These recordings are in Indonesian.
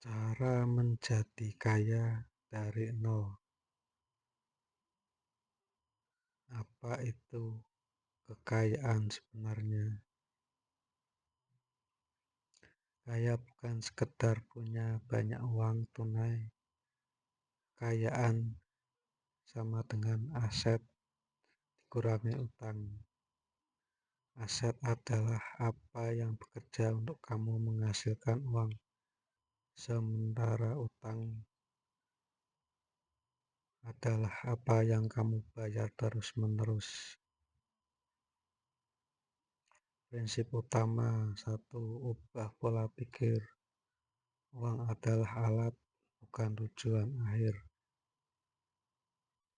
Cara menjadi kaya dari nol. Apa itu kekayaan sebenarnya? Kaya bukan sekedar punya banyak uang tunai. Kekayaan sama dengan aset dikurangi utang. Aset adalah apa yang bekerja untuk kamu menghasilkan uang, sementara utang adalah apa yang kamu bayar terus-menerus. Prinsip utama: 1. Ubah pola pikir. Uang adalah alat, bukan tujuan akhir.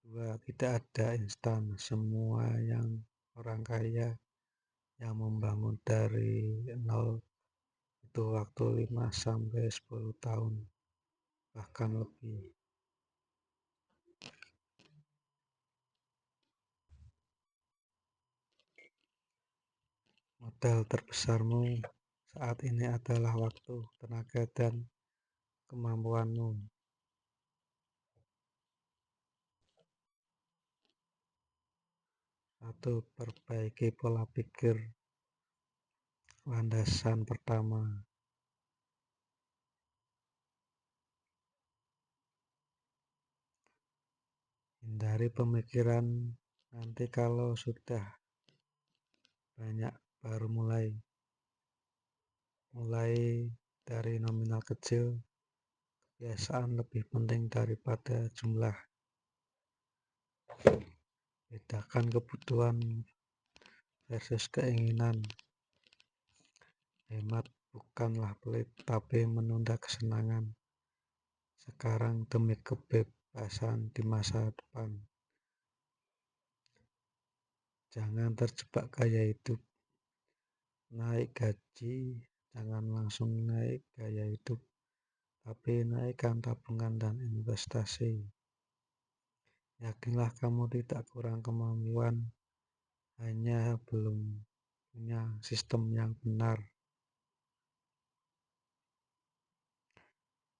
2. Tidak ada instan. Semua yang orang kaya yang membangun dari nol itu waktu 5 sampai 10 tahun, bahkan lebih. Modal terbesarmu saat ini adalah waktu, tenaga, dan kemampuanmu. 1. Perbaiki pola pikir. Landasan pertama: hindari pemikiran nanti kalau sudah banyak baru mulai. Mulai dari nominal kecil. Kebiasaan lebih penting daripada jumlah. Bedakan kebutuhan versus keinginan. Hemat bukanlah pelit, tapi menunda kesenangan sekarang demi kebebasan di masa depan. Jangan terjebak gaya hidup. Naik gaji, jangan langsung naik gaya hidup, tapi naikkan tabungan dan investasi. Yakinlah kamu tidak kurang kemampuan, hanya belum punya sistem yang benar.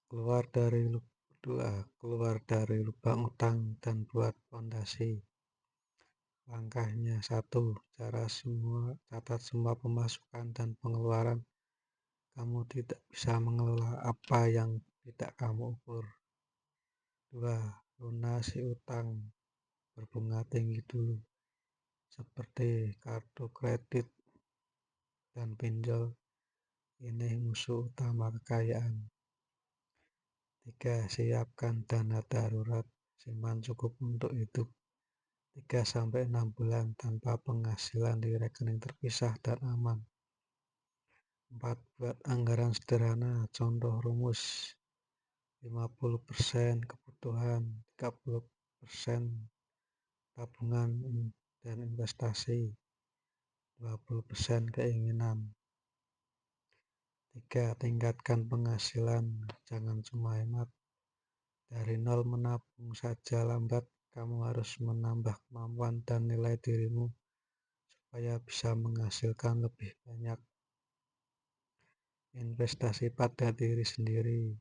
Keluar dari lubang utang dan buat fondasi. Langkahnya: 1. Catat semua pemasukan dan pengeluaran. Kamu tidak bisa mengelola apa yang tidak kamu ukur. 2. Lunasi utang berbunga tinggi dulu, seperti kartu kredit dan pinjol. Ini musuh utama kekayaan. 3. Siapkan dana darurat. Simpan cukup untuk hidup 3 sampai 6 bulan tanpa penghasilan di rekening terpisah dan aman. 4. Buat anggaran sederhana. Contoh rumus: 50% kebutuhan, 30% tabungan dan investasi, 20% keinginan. 3. Tingkatkan penghasilan. Jangan cuma hemat. Dari nol menabung saja lambat. Kamu harus menambah kemampuan dan nilai dirimu supaya bisa menghasilkan lebih banyak. Investasi pada diri sendiri.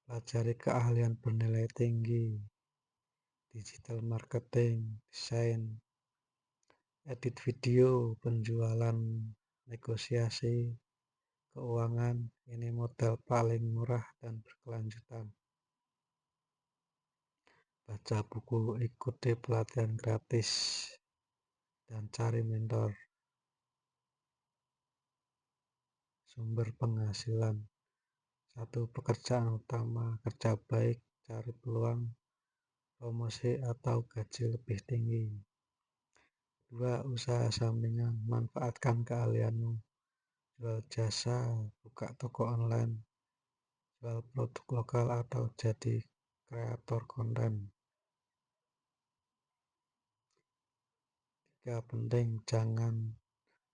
Pelajari keahlian bernilai tinggi, digital marketing, desain, edit video, penjualan, negosiasi, keuangan. Ini modal paling murah dan berkelanjutan. Baca buku, ikuti pelatihan gratis, dan cari mentor. Sumber penghasilan. 1. Pekerjaan utama, kerja baik, cari peluang promosi atau gaji lebih tinggi. 2. Usaha sampingan, manfaatkan keahlianmu, jual jasa, buka toko online, jual produk lokal atau jadi kreator konten. 3. Penting, jangan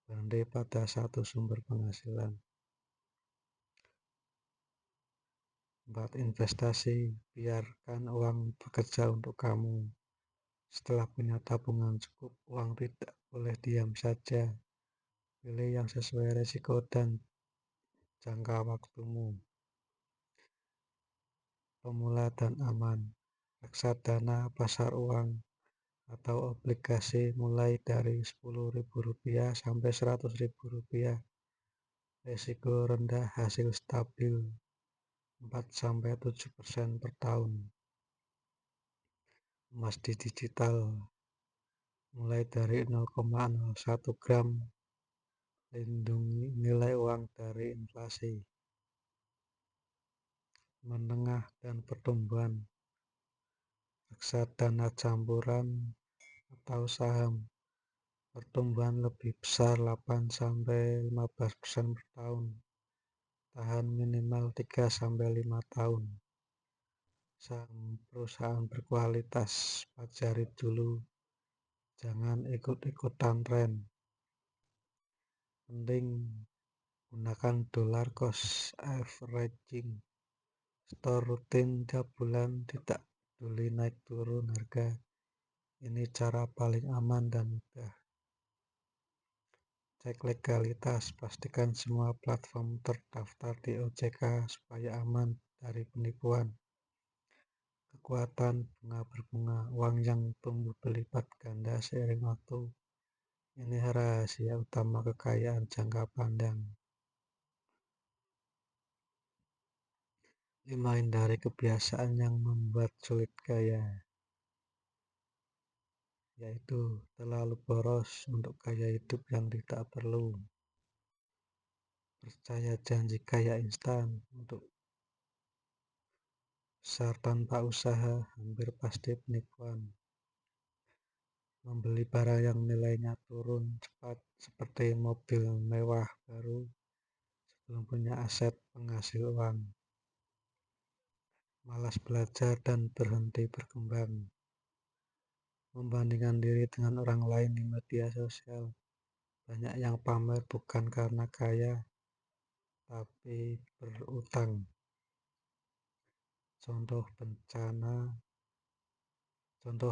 berhenti pada satu sumber penghasilan. 4. Investasi, biarkan uang bekerja untuk kamu. Setelah punya tabungan cukup, uang tidak boleh diam saja. Pilih yang sesuai risiko dan jangka waktumu. pemula dan aman. Reksadana pasar uang atau obligasi mulai dari Rp10.000 sampai Rp100.000. Risiko rendah, hasil stabil 4-7% per tahun. Emas digital mulai dari 0,01 gram, lindungi nilai uang dari inflasi. Menengah dan pertumbuhan, reksadana campuran atau saham, pertumbuhan lebih besar 8-15% per tahun, tahan minimal 3-5 tahun. Saham perusahaan berkualitas, pelajari dulu, jangan ikut-ikutan tren. Penting gunakan dollar cost averaging, store rutin tiap bulan, tidak peduli naik turun harga. Ini cara paling aman dan mudah. Cek legalitas, pastikan semua platform terdaftar di OJK supaya aman dari penipuan. Kekuatan bunga berbunga, uang yang tumbuh berlipat ganda seiring waktu. Ini rahasia utama kekayaan jangka panjang. 5. Hindari kebiasaan yang membuat sulit kaya, yaitu terlalu boros untuk gaya hidup yang tidak perlu. Percaya janji kaya instan untuk besar tanpa usaha, hampir pasti penipuan. Membeli barang yang nilainya turun cepat seperti mobil mewah baru sebelum punya aset penghasil uang. Malas belajar dan berhenti berkembang. Membandingkan diri dengan orang lain di media sosial. Banyak yang pamer bukan karena kaya, tapi berutang. Contoh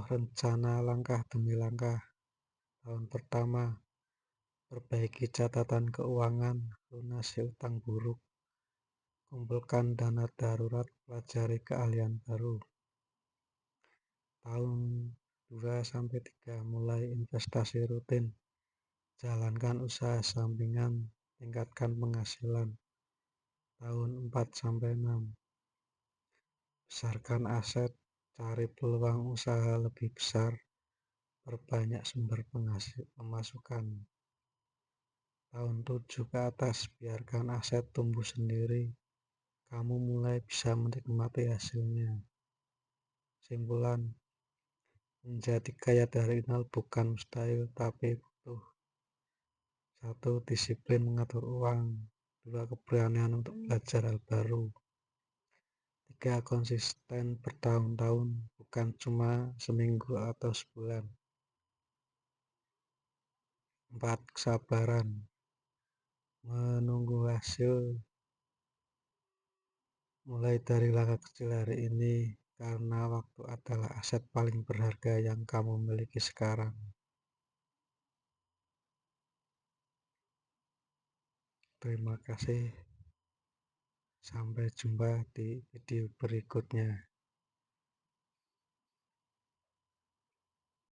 rencana langkah demi langkah. Tahun pertama, perbaiki catatan keuangan, lunasi utang buruk, kumpulkan dana darurat, pelajari keahlian baru. Tahun 2-3, mulai investasi rutin, jalankan usaha sampingan, tingkatkan penghasilan. Tahun 4-6, besarkan aset, cari peluang usaha lebih besar, perbanyak sumber pemasukan. Tahun 7 ke atas, biarkan aset tumbuh sendiri, kamu mulai bisa menikmati hasilnya. Simpulan, menjadi kaya dari nol bukan mustahil, tapi butuh 1. Disiplin mengatur uang. 2. Keberanian untuk belajar hal baru. 3. Konsisten bertahun-tahun, bukan cuma seminggu atau sebulan. 4. Kesabaran, menunggu hasil. Mulai dari langkah kecil hari ini, karena waktu adalah aset paling berharga yang kamu miliki sekarang. Terima kasih. Sampai jumpa di video berikutnya.